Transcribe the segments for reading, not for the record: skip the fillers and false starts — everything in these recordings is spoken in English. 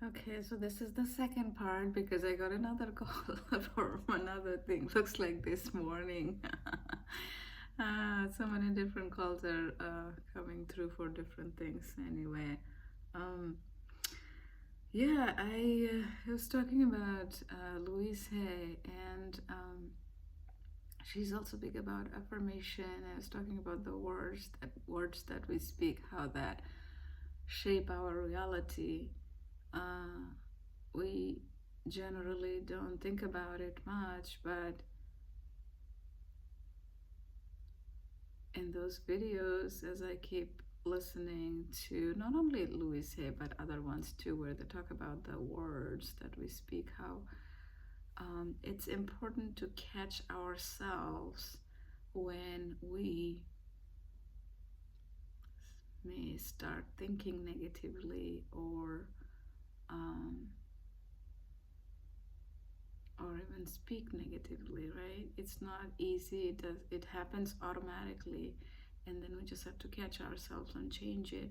Okay, so this is the second part because I got another call for another thing. Looks like this morning. So many different calls are coming through for different things. Anyway, um, yeah, I was talking about Louise Hay, and she's also big about affirmation. I was talking about the words that we speak, how that shape our reality. Uh, we generally don't think about it much, but in those videos, as I keep listening to not only Louise Hay but other ones too, where they talk about the words that we speak, how it's important to catch ourselves when we may start thinking negatively um, or even speak negatively, right? It's not easy. It happens automatically, and then we just have to catch ourselves and change it.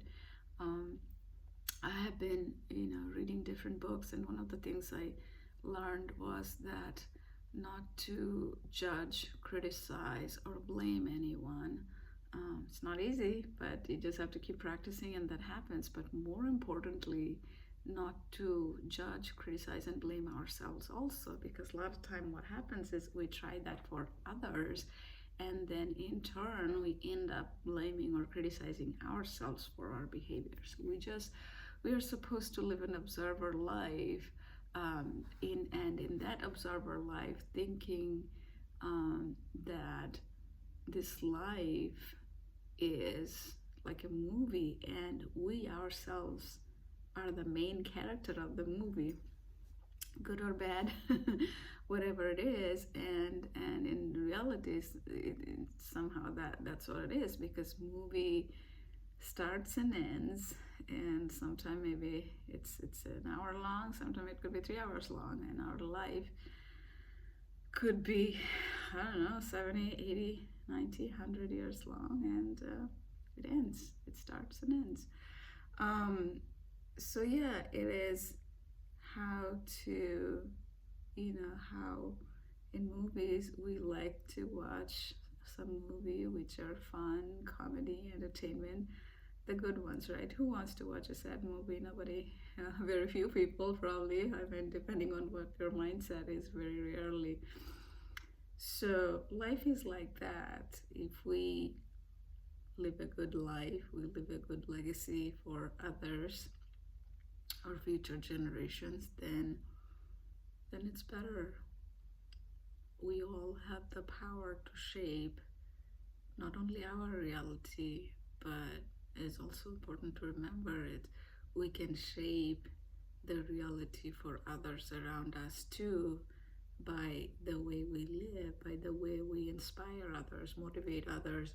Um, I have been, reading different books, and one of the things I learned was that not to judge, criticize, or blame anyone. It's not easy, but you just have to keep practicing, and that happens. But more importantly, not to judge, criticize, and blame ourselves also, because a lot of time what happens is we try that for others, and then in turn we end up blaming or criticizing ourselves for our behaviors. We are supposed to live an observer life, in that observer life, thinking that this life is like a movie and we ourselves are the main character of the movie, good or bad, whatever it is. And in reality, somehow that's what it is, because movie starts and ends, and sometimes maybe it's an hour long, sometimes it could be 3 hours long, and our life could be, I don't know, 70, 80, 90, 100 years long, and it ends. It starts and ends. Um, so yeah, it is how to, how in movies we like to watch some movie which are fun, comedy, entertainment, the good ones, right? Who wants to watch a sad movie? Nobody. Very few people, probably. I mean, depending on what your mindset is, very rarely. So life is like that. If we live a good life, we live a good legacy for others or future generations, then it's better. We all have the power to shape not only our reality, but it's also important to remember it. We can shape the reality for others around us too, by the way we live, by the way we inspire others, motivate others.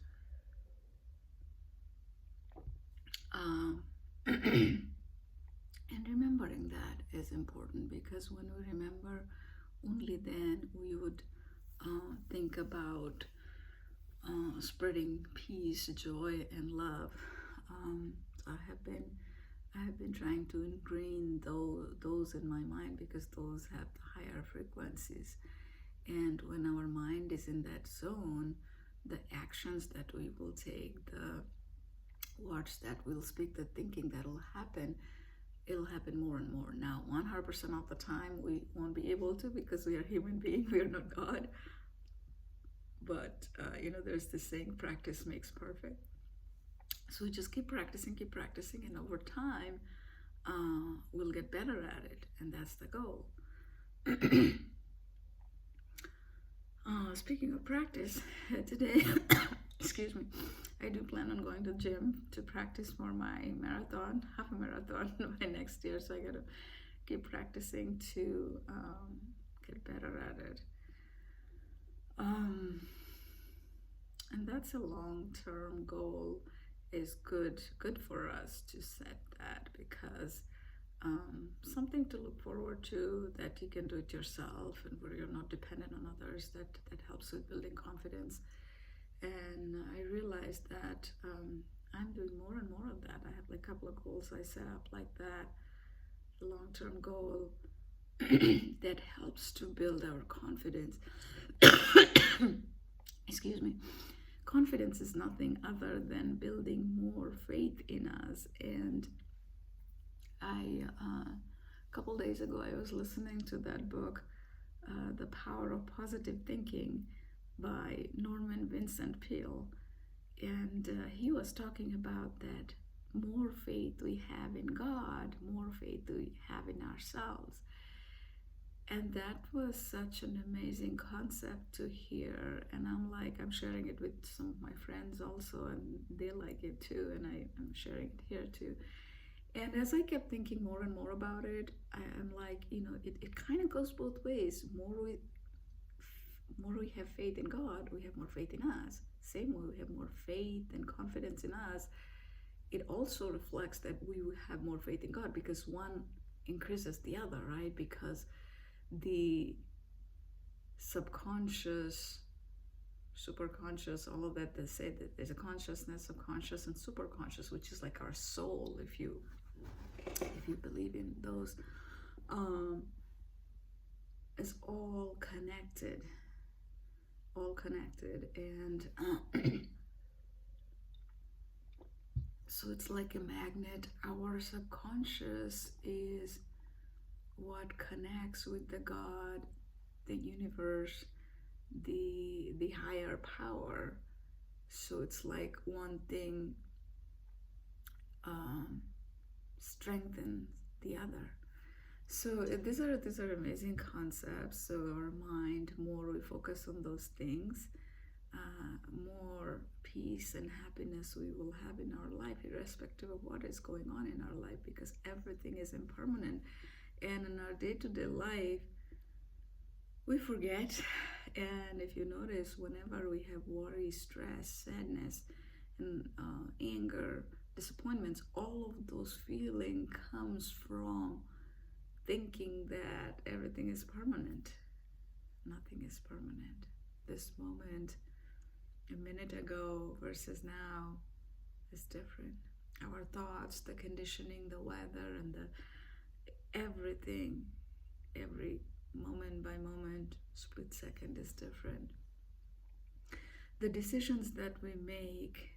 Um, and remembering that is important, because when we remember, only then we would think about spreading peace, joy, and love. I have been trying to ingrain those in my mind, because those have the higher frequencies. And when our mind is in that zone, the actions that we will take, the words that we'll speak, the thinking that will happen, it'll happen more and more. Now, 100% of the time, we won't be able to, because we are human beings, we are not God. But, there's this saying, practice makes perfect. So we just keep practicing, and over time, we'll get better at it. And that's the goal. Speaking of practice, today, excuse me, I do plan on going to the gym to practice for my marathon, half a marathon by next year. So I gotta keep practicing to get better at it. Um, and that's a long-term goal. Is good for us to set that, because something to look forward to, that you can do it yourself and where you're not dependent on others, that helps with building confidence. And I realized that I'm doing more and more of that. I have like a couple of goals I set up like that long-term goal that helps to build our confidence. Excuse me. Confidence is nothing other than building more faith in us. And a couple days ago, I was listening to that book, The Power of Positive Thinking by Norman Vincent Peale. And he was talking about that more faith we have in God, more faith we have in ourselves. And that was such an amazing concept to hear. And I'm sharing it with some of my friends also, and they like it too. And I'm sharing it here too. And as I kept thinking more and more about it, I'm like, it kind of goes both ways. More we have faith in God, we have more faith in us. Same way we have more faith and confidence in us, it also reflects that we have more faith in God because one increases the other, right? Because the subconscious, superconscious, all of that, they say that there's a consciousness, subconscious, and superconscious, which is like our soul, if you believe in those, is all connected, and so it's like a magnet. Our subconscious is what connects with the God, the universe, the higher power. So it's like one thing strengthens the other. So these are amazing concepts. So our mind, more we focus on those things, more peace and happiness we will have in our life, irrespective of what is going on in our life, because everything is impermanent. And in our day-to-day life, we forget. And if you notice, whenever we have worry, stress, sadness, and anger, disappointments, all of those feeling comes from thinking that everything is permanent. Nothing is permanent. This moment a minute ago versus now is different. Our thoughts, the conditioning, the weather, and the everything, every moment by moment, split second is different. The decisions that we make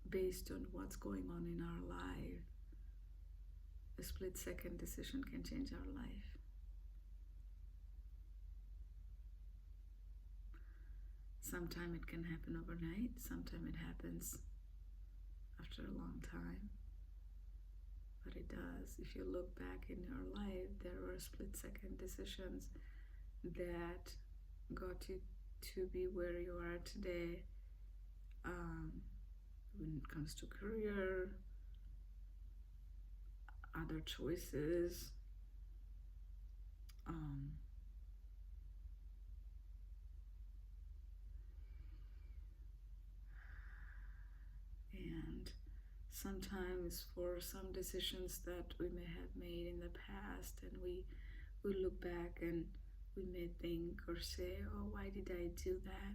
based on what's going on in our life, a split second decision can change our life. Sometimes it can happen overnight, sometimes it happens after a long time. But it does. If you look back in your life, there were split second decisions that got you to be where you are today. When it comes to career, other choices, and sometimes for some decisions that we may have made in the past, and we look back and we may think or say, oh, why did I do that?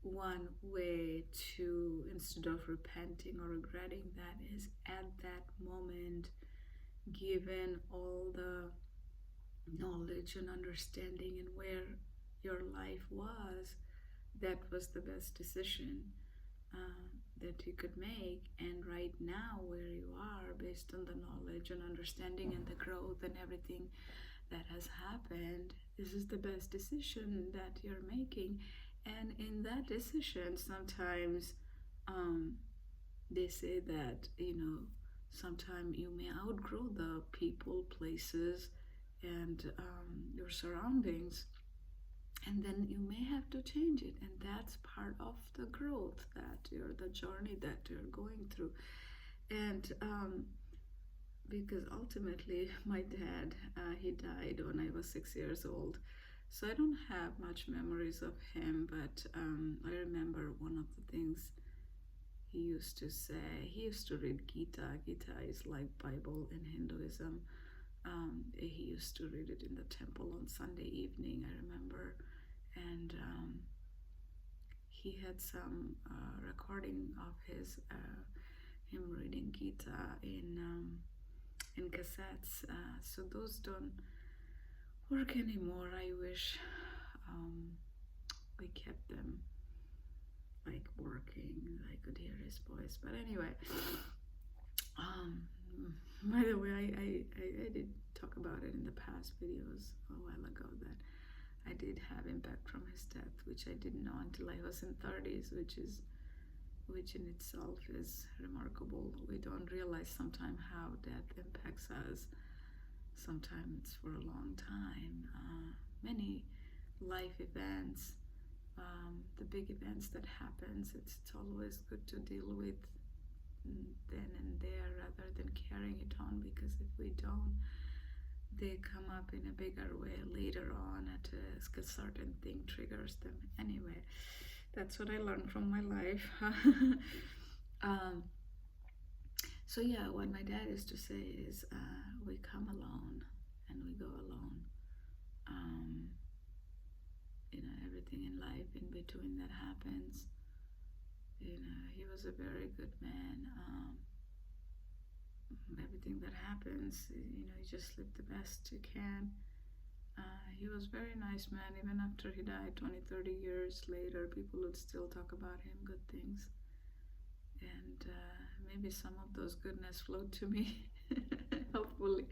One way to, instead of repenting or regretting that, is at that moment, given all the knowledge and understanding and where your life was, that was the best decision that you could make. And right now, where you are, based on the knowledge and understanding and the growth and everything that has happened, this is the best decision that you're making. And in that decision, sometimes they say that, sometimes you may outgrow the people, places, and your surroundings. And then you may have to change it. And that's part of the growth, the journey that you're going through. And because ultimately, my dad, he died when I was 6 years old. So I don't have much memories of him, but I remember one of the things he used to say. He used to read Gita. Gita is like Bible in Hinduism. He used to read it in the temple on Sunday evening, I remember. And he had some recording of his him reading Gita in cassettes. So those don't work anymore. I wish we kept them like working. I could hear his voice. But anyway, um, by the way, I did talk about it in the past videos a while ago that I did have impact from his death, which I didn't know until I was in 30s, which in itself is remarkable. We don't realize sometimes how death impacts us. Sometimes for a long time. Many life events, the big events that happens, it's always good to deal with then and there rather than carrying it on, because if we don't, they come up in a bigger way later on at a certain thing triggers them. Anyway, that's what I learned from my life. So yeah, what my dad used to say is, we come alone and we go alone. Everything in life in between that happens. He was a very good man. Everything that happens, you just live the best you can. He was a very nice man. Even after he died 20, 30 years later, people would still talk about him, good things. And maybe some of those goodness flowed to me, hopefully.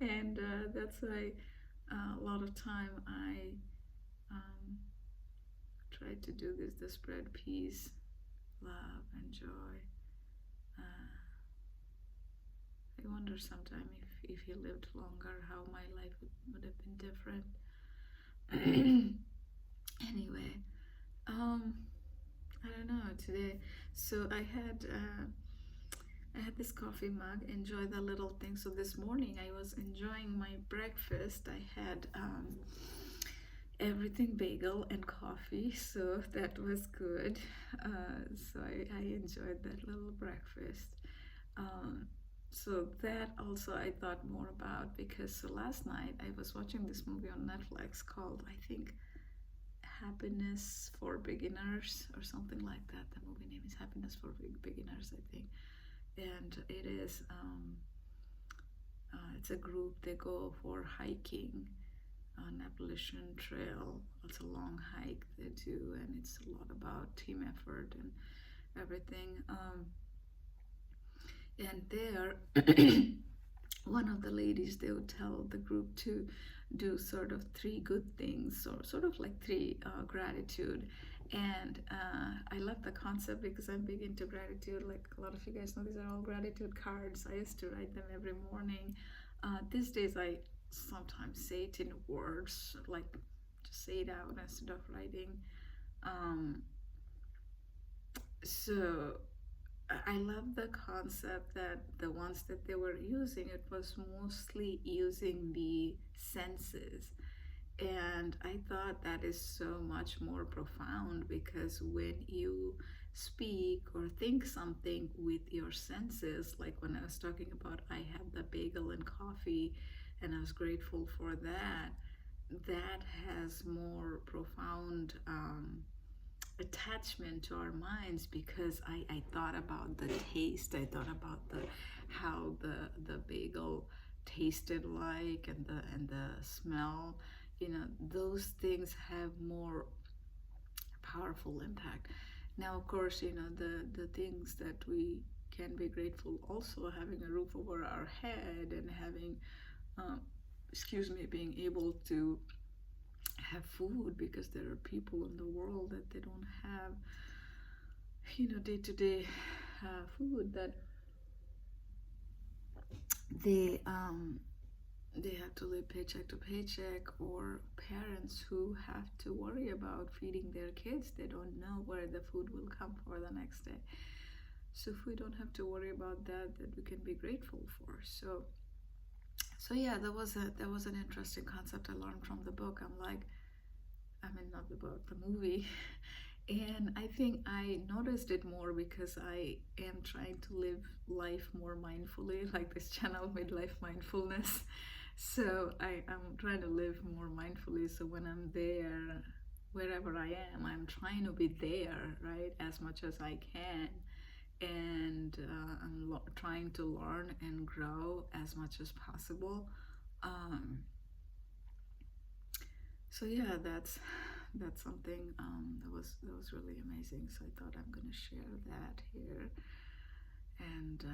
And that's why a lot of time I try to do this, to spread peace, love, and joy. I wonder sometime if he lived longer, how my life would have been different. Anyway, I don't know today. So I had this coffee mug. Enjoy the little thing. So this morning I was enjoying my breakfast. I had everything bagel and coffee, so that was good. So I enjoyed that little breakfast. So that also I thought more about, because last night I was watching this movie on Netflix called, I think, Happiness for Beginners or something like that. The movie name is Happiness for Beginners, I think. And it is, it's a group, they go for hiking on Appalachian Trail. It's a long hike they do, and it's a lot about team effort and everything. And there, one of the ladies, they would tell the group to do sort of 3 good things, or sort of like 3 gratitude. And I love the concept because I'm big into gratitude. Like a lot of you guys know, these are all gratitude cards. I used to write them every morning. These days I sometimes say it in words, like just say it out instead of writing. So I love the concept that the ones that they were using, it was mostly using the senses. And I thought that is so much more profound, because when you speak or think something with your senses, like when I was talking about I had the bagel and coffee and I was grateful for that, that has more profound attachment to our minds, because I thought about the taste, I thought about how the bagel tasted like, and the smell. Those things have more powerful impact. Now, of course, the things that we can be grateful, also having a roof over our head and having being able to have food, because there are people in the world that they don't have day-to-day food, that they have to live paycheck to paycheck, or parents who have to worry about feeding their kids. They don't know where the food will come for the next day. So if we don't have to worry about that we can be grateful for. So yeah, that was an interesting concept I learned from the book. Not the book, the movie. And I think I noticed it more because I am trying to live life more mindfully, like this channel, Midlife Mindfulness. So I'm trying to live more mindfully. So when I'm there, wherever I am, I'm trying to be there, right, as much as I can. And I'm trying to learn and grow as much as possible. Um, so yeah, that's something that was really amazing. So I thought I'm gonna share that here, and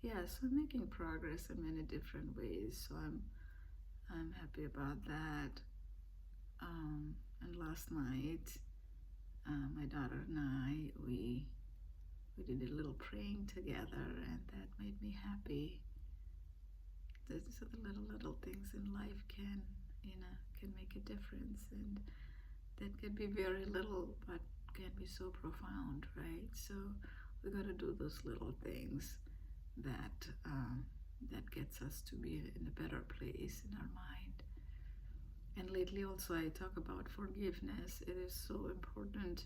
yeah, so I'm making progress in many different ways. So I'm happy about that. And last night, my daughter and we did a little praying together, and that made me happy. These are the little things in life can make a difference, and that can be very little, but can be so profound, right? So we got to do those little things that that gets us to be in a better place in our mind. And lately, also, I talk about forgiveness. It is so important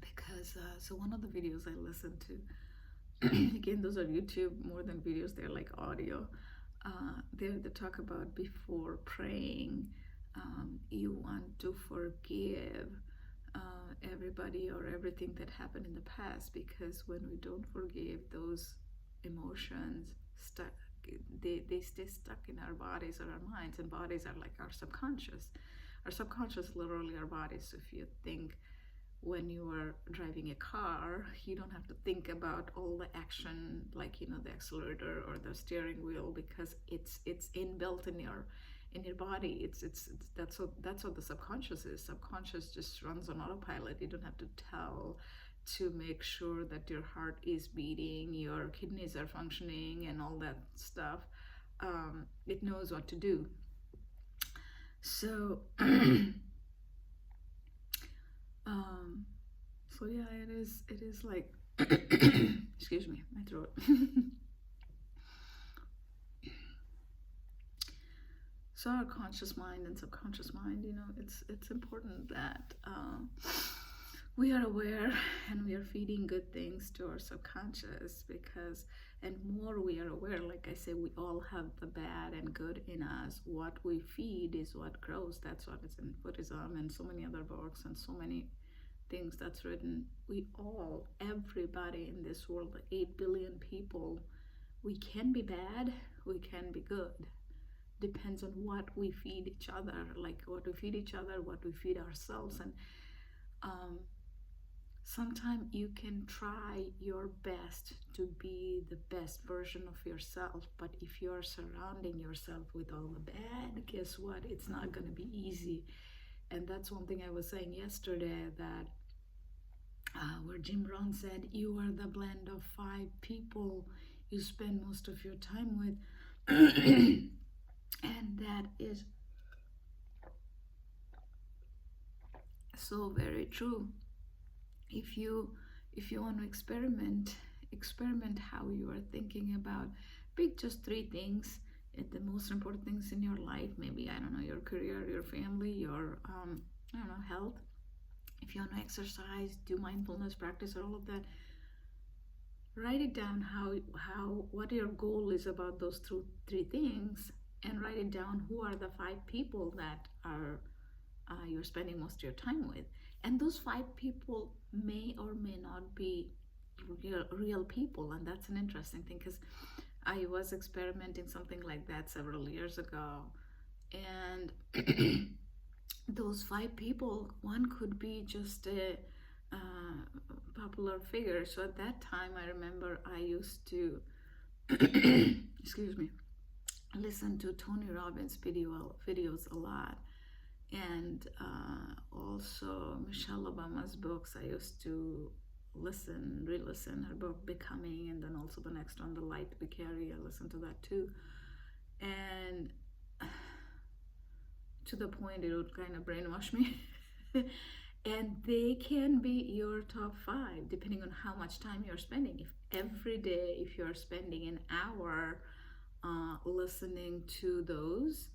because so one of the videos I listened to, again, those are YouTube more than videos, they're like audio. They talk about before praying, you want to forgive everybody or everything that happened in the past, because when we don't forgive, those emotions stuck, they stay stuck in our bodies or our minds, and bodies are like our subconscious. Our subconscious literally our bodies. So if you think, when you are driving a car, you don't have to think about all the action, like the accelerator or the steering wheel, because it's inbuilt in your body. It's that's what the subconscious is. Subconscious just runs on autopilot. You don't have to tell to make sure that your heart is beating, your kidneys are functioning, and all that stuff. It knows what to do. So so yeah, it is like excuse me, my throat. So our conscious mind and subconscious mind, it's important that we are aware and we are feeding good things to our subconscious, because and more we are aware, like I say, we all have the bad and good in us. What we feed is what grows. That's what is in Buddhism and so many other books and so many things that's written. Everybody in this world, 8 billion people, we can be bad, we can be good. Depends on what we feed each other, like what we feed each other, what we feed ourselves. And sometimes you can try your best to be the best version of yourself, but if you are surrounding yourself with all the bad, guess what? It's not going to be easy. And that's one thing I was saying yesterday, that where Jim Rohn said, you are the blend of 5 people you spend most of your time with. And that is so very true. If you want to experiment how you are thinking about, pick just 3 things, the most important things in your life. Maybe, I don't know, your career, your family, your I don't know, health. If you want to exercise, do mindfulness practice, all of that, write it down, what your goal is about those 3 things, and write it down, who are the 5 people that are you're spending most of your time with. And those 5 people may or may not be real people. And that's an interesting thing, because I was experimenting something like that several years ago, and those 5 people, one could be just a popular figure. So at that time, I remember I used to excuse me, listen to Tony Robbins videos a lot, and also Michelle Obama's books. I used to re-listen her book Becoming, and then also the next one, The Light We Carry. I listened to that too, and to the point it would kind of brainwash me. And they can be your top 5 depending on how much time you're spending. If every day, if you're spending an hour listening to those,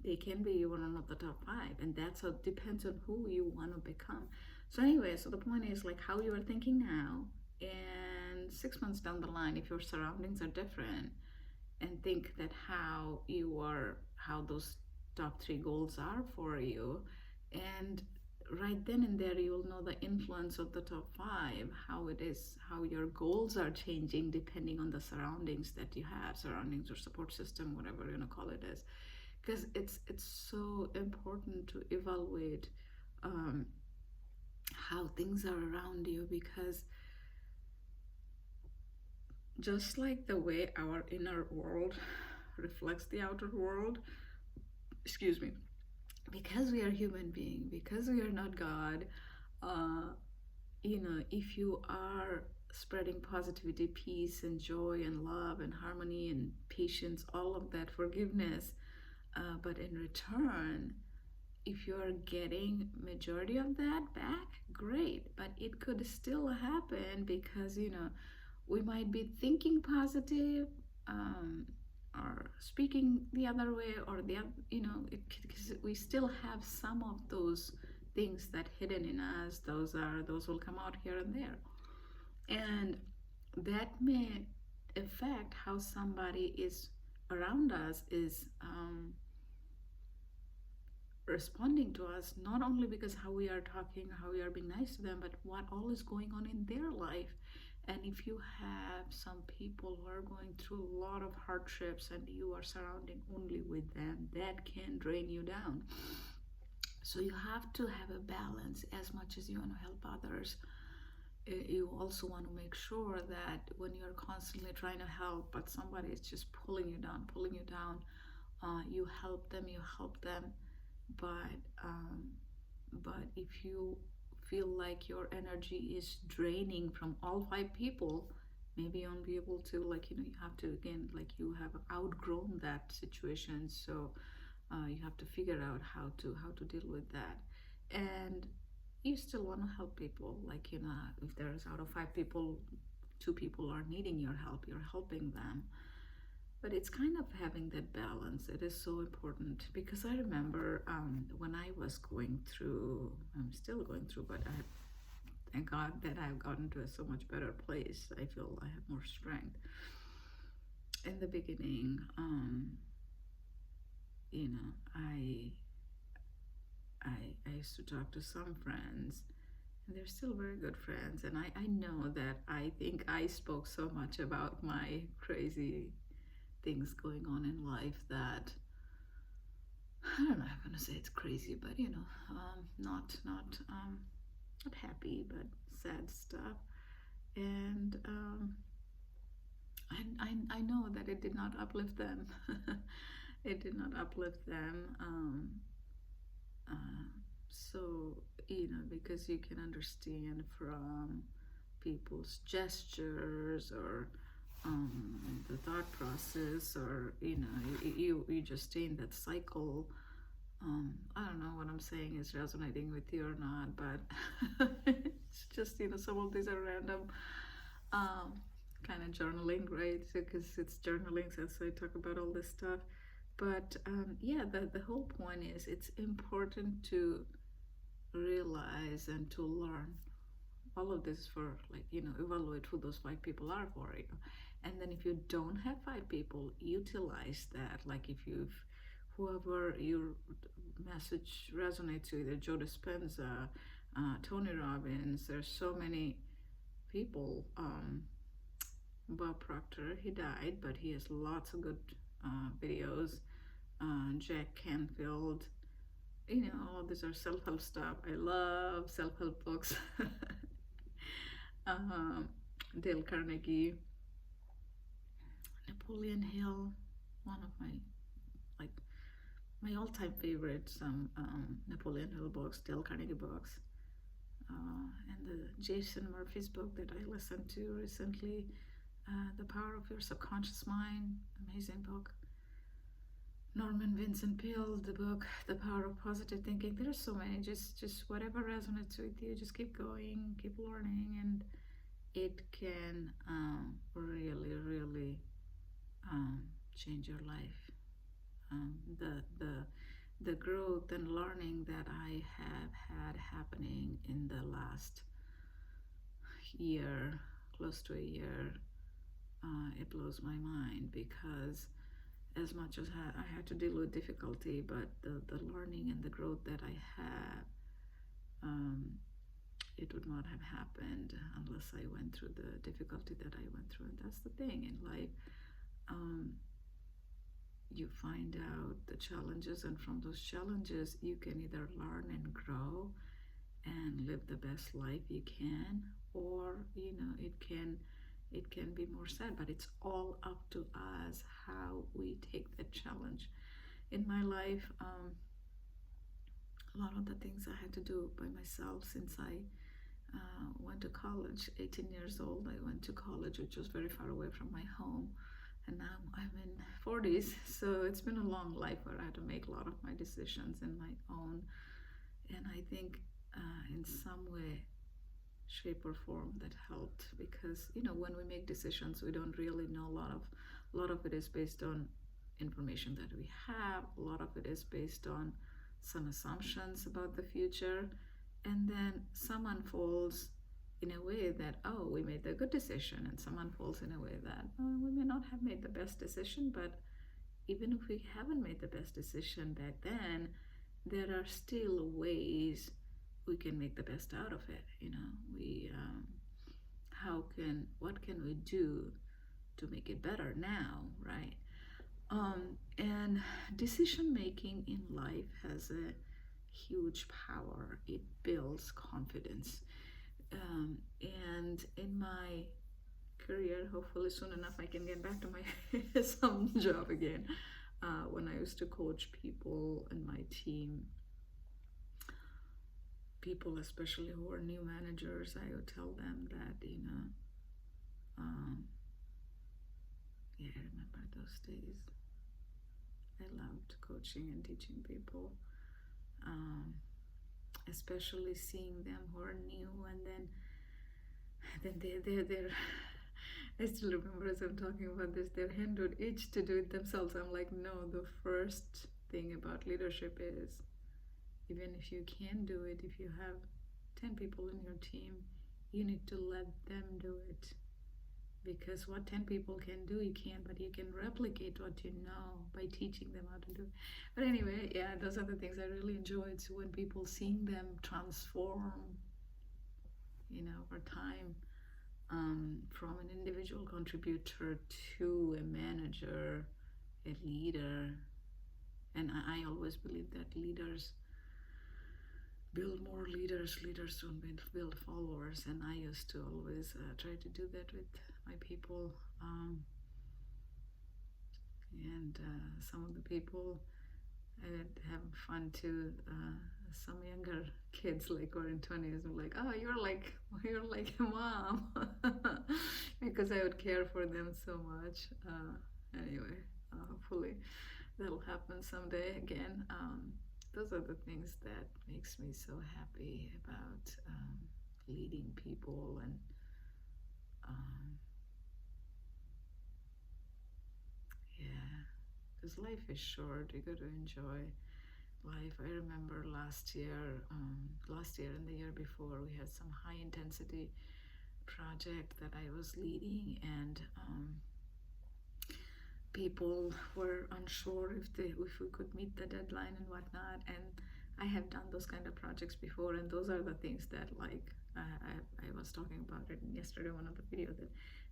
they can be one of the top 5, and that's what depends on who you want to become. So anyway, so the point is, like, how you are thinking now, and 6 months down the line, if your surroundings are different, and think that how those top 3 goals are for you, and right then and there you'll know the influence of the top five, how it is, how your goals are changing depending on the surroundings that you have, surroundings or support system, whatever you want to call it as. Because it's so important to evaluate um, how things are around you, because just like the way our inner world reflects the outer world, excuse me, because we are human being, because we are not God, uh, if you are spreading positivity, peace, and joy, and love, and harmony, and patience, all of that, forgiveness, but in return, if you're getting majority of that back, great. But it could still happen because we might be thinking positive, um, or speaking the other way, or because we still have some of those things that hidden in us. Those will come out here and there, and that may affect how somebody is around us is responding to us, not only because how we are talking, how we are being nice to them, but what all is going on in their life. And if you have some people who are going through a lot of hardships and you are surrounding only with them, that can drain you down. So you have to have a balance. As much as you want to help others, you also want to make sure that when you're constantly trying to help but somebody is just pulling you down, you help them, but if you feel like your energy is draining from all five people, maybe you won't be able to, you have to, again, like, you have outgrown that situation. So you have to figure out how to deal with that. And you still want to help people, like, if there's out of five people, two people are needing your help, you're helping them. But it's kind of having that balance. It is so important, because I remember when I was going through, I'm still going through, but thank God that I've gotten to a so much better place. I feel I have more strength. In the beginning, I, I used to talk to some friends, and they're still very good friends. And I know that I think I spoke so much about my crazy things going on in life that I don't know. I'm gonna say it's crazy, but not happy, but sad stuff. And I know that it did not uplift them. It did not uplift them. Uh, so because you can understand from people's gestures, or the thought process, or you just stay in that cycle. I don't know what I'm saying is resonating with you or not, but it's just some of these are random um, kind of journaling, right? Because it's journaling, so I talk about all this stuff. But yeah, the whole point is it's important to realize and to learn all of this for, like, evaluate who those five people are for you. And then if you don't have five people, utilize that. Like, if you've whoever your message resonates with, either Joe Dispenza, Tony Robbins, there's so many people. Bob Proctor, he died, but he has lots of good videos. Jack Canfield, all of these are self-help stuff. I love self-help books. um, Dale Carnegie, Napoleon Hill, one of like my all-time favorites. Napoleon Hill books, Dale Carnegie books, and the Jason Murphy's book that I listened to recently, The Power of Your Subconscious Mind, amazing book. Norman Vincent Peale, the book The Power of Positive Thinking. There's so many. Just whatever resonates with you, just keep going, keep learning, and it can really, really change your life. The growth and learning that I have had happening in the last year, close to a year, it blows my mind, because as much as I had to deal with difficulty, but the learning and the growth that I have um, it would not have happened unless I went through the difficulty that I went through. And that's the thing in life. Um, you find out the challenges, and from those challenges, you can either learn and grow and live the best life you can, or it can be more sad. But it's all up to us how we take that challenge. In my life, a lot of the things I had to do by myself since I went to college. 18 years old, I went to college, which was very far away from my home. And now I'm in 40s, so it's been a long life where I had to make a lot of my decisions in my own. And I think in some way, shape or form, that helped, because when we make decisions, we don't really know a lot of it is based on information that we have. A lot of it is based on some assumptions about the future, and then some unfolds in a way that, oh, we made the good decision, and some unfolds in a way that, oh, we may not have made the best decision. But even if we haven't made the best decision back then, there are still ways we can make the best out of it. We what can we do to make it better now, right? And decision making in life has a huge power. It builds confidence. And in my career, hopefully soon enough, I can get back to my some job again. When I used to coach people in my team, people especially who are new managers, I would tell them that, yeah, I remember those days. I loved coaching and teaching people, especially seeing them who are new, and then they're I still remember, as I'm talking about this, their hand would itch to do it themselves. I'm like, no, the first thing about leadership is, even if you can do it, if you have 10 people in your team, you need to let them do it. Because what 10 people can do, you can't, but you can replicate what you know by teaching them how to do it. But anyway, yeah, those are the things I really enjoyed. So when people seeing them transform, over time, from an individual contributor to a manager, a leader, and I always believe that leaders build more leaders, leaders don't build followers, and I used to always try to do that with my people, and some of the people I would have fun too. Some younger kids, like, were in 20s, were like, oh, you're like a mom, because I would care for them so much. Anyway, hopefully that'll happen someday again. Those are the things that makes me so happy about leading people, and yeah, because life is short. You got to enjoy life. I remember last year and the year before, we had some high intensity project that I was leading, and people were unsure if we could meet the deadline and whatnot. And I have done those kind of projects before, and those are the things that, like, I was talking about it yesterday, one of the videos, that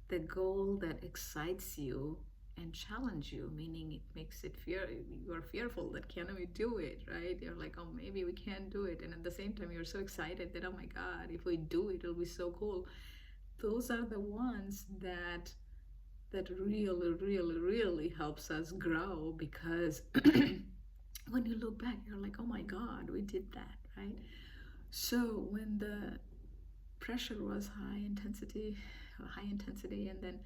the goal that excites you and challenge you, meaning it makes it you're fearful that, can we do it, right? You're like, oh, maybe we can't do it, and at the same time you're so excited that, oh my god, if we do it, it'll be so cool. Those are the ones that really, really, really helps us grow, because when you look back, you're like, oh my god, we did that, right? So when the pressure was high intensity, and then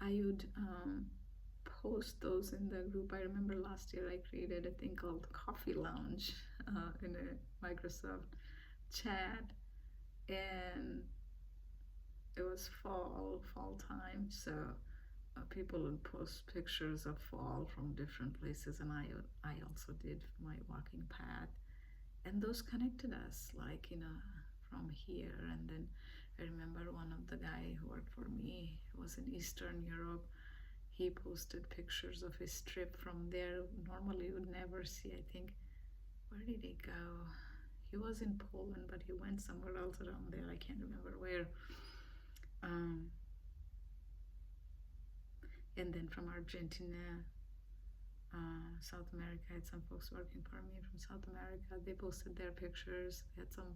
I would post those in the group. I remember last year I created a thing called Coffee Lounge in a Microsoft chat, and it was fall time, so people would post pictures of fall from different places, and I also did my walking path, and those connected us, like, from here. And then I remember one of the guy who worked for me was in Eastern Europe. He posted pictures of his trip from there. Normally you would never see. I think, where did he go? He was in Poland, but he went somewhere else around there. I can't remember where. Um, and then from Argentina, South America, I had some folks working for me from South America. They posted their pictures. They had some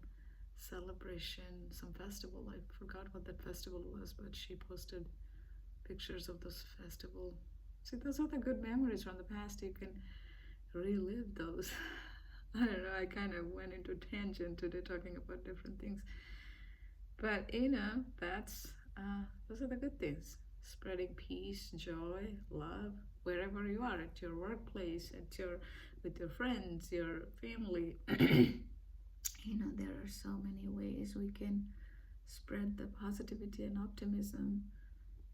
celebration, some festival. I forgot what that festival was, but she posted pictures of this festival. See, those are the good memories from the past. You can relive those. I don't know, I kind of went into tangent today talking about different things. But that's those are the good things. Spreading peace, joy, love, wherever you are, at your workplace, at your with your friends, your family. There are so many ways we can spread the positivity and optimism.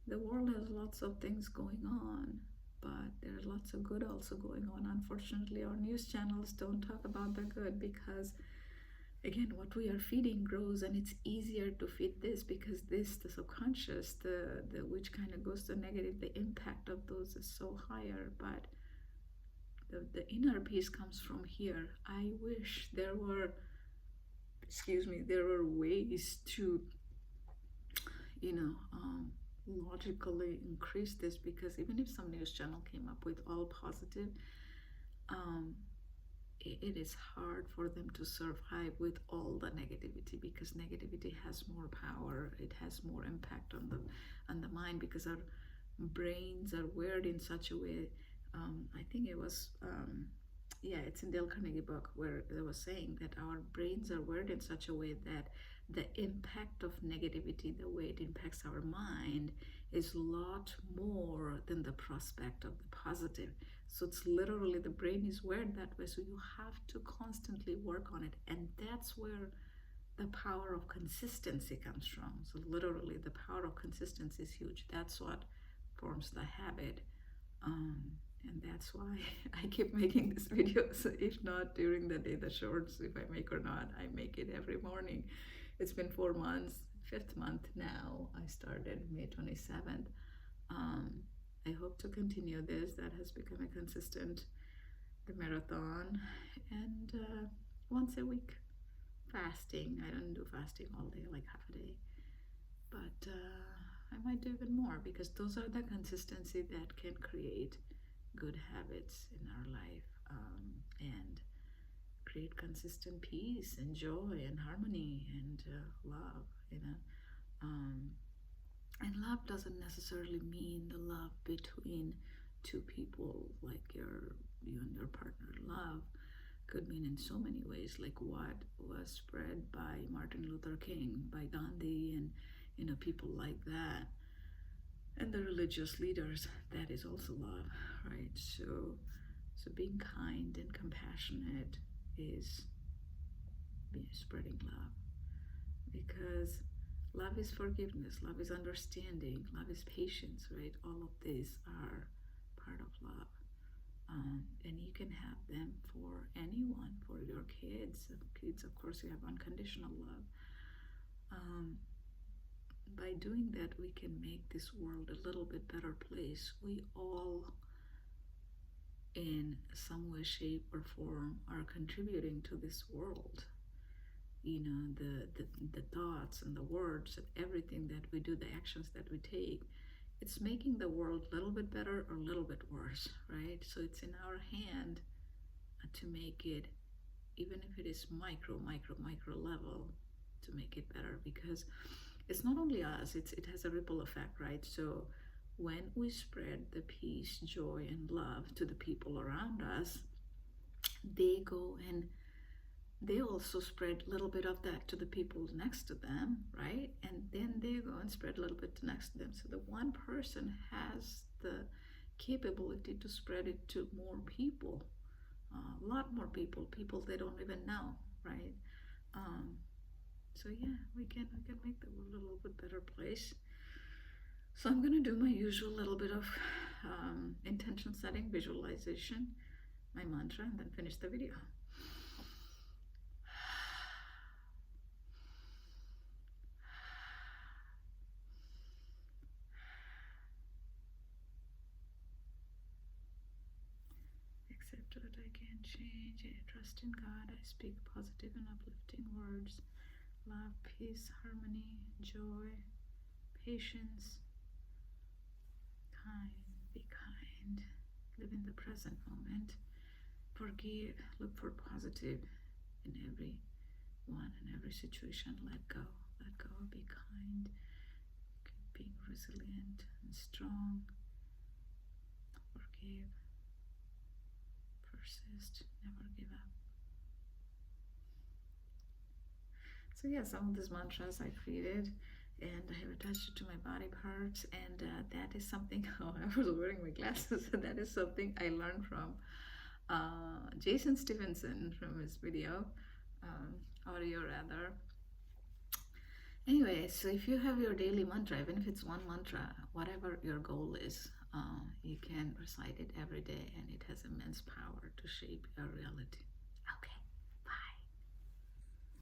The world has lots of things going on, but there's lots of good also going on. Unfortunately, our news channels don't talk about the good because, again, what we are feeding grows, and it's easier to feed this because this, the subconscious, the which kind of goes to negative, the impact of those is so higher. But the inner peace comes from here. I wish there were, there were ways to, you know, logically increase this, because even if some news channel came up with all positive, um, it is hard for them to survive with all the negativity, because negativity has more power, it has more impact on the mind, because our brains are wired in such a way. I think it was it's in Dale Carnegie book where they was saying that our brains are wired in such a way that the impact of negativity, the way it impacts our mind, is a lot more than the prospect of the positive. So it's literally, the brain is wired that way. So you have to constantly work on it. And that's where the power of consistency comes from. So literally, the power of consistency is huge. That's what forms the habit. And that's why I keep making these videos. If not during the day, the shorts, if I make or not, I make it every morning. It's been 4 months, 5th month now. I started May 27th. I hope to continue this. That has become a consistent, the marathon, and once a week fasting. I don't do fasting all day, like half a day, but I might do even more, because those are the consistency that can create good habits in our life, and create consistent peace and joy and harmony and love, and love doesn't necessarily mean the love between two people, like you and your partner. Love could mean in so many ways, like what was spread by Martin Luther King, by Gandhi, and people like that, and the religious leaders. That is also love, right? So being kind and compassionate is spreading love, because love is forgiveness, love is understanding, love is patience, right? All of these are part of love. And you can have them for anyone, for your kids. Kids, of course, you have unconditional love. By doing that, we can make this world a little bit better place. We all, in some way, shape, or form, are contributing to this world. The thoughts and the words and everything that we do, the actions that we take, it's making the world a little bit better or a little bit worse, right? So it's in our hand to make it, even if it is micro level, to make it better, because it's not only us, it has a ripple effect, right? So when we spread the peace, joy, and love to the people around us, they go and they also spread a little bit of that to the people next to them, right? And then they go and spread a little bit next to them. So the one person has the capability to spread it to more people, a lot more people they don't even know, right? So yeah, we can make the world a little bit better place. So I'm gonna do my usual little bit of intention setting, visualization, my mantra, and then finish the video. Accept what I can change it. Trust in God. I speak positive and uplifting words. Love, peace, harmony, joy, patience, kind. Be kind. Live in the present moment. Forgive. Look for positive in every one and every situation. Let go. Let go. Be kind. Keep being resilient and strong. Forgive. Persist. Never give up. So yeah, some of these mantras I created and I have attached it to my body parts, and that is something. Oh, I was wearing my glasses. That is something I learned from Jason Stevenson from his video, audio rather. Anyway, so if you have your daily mantra, even if it's one mantra, whatever your goal is, you can recite it every day, and it has immense power to shape your reality.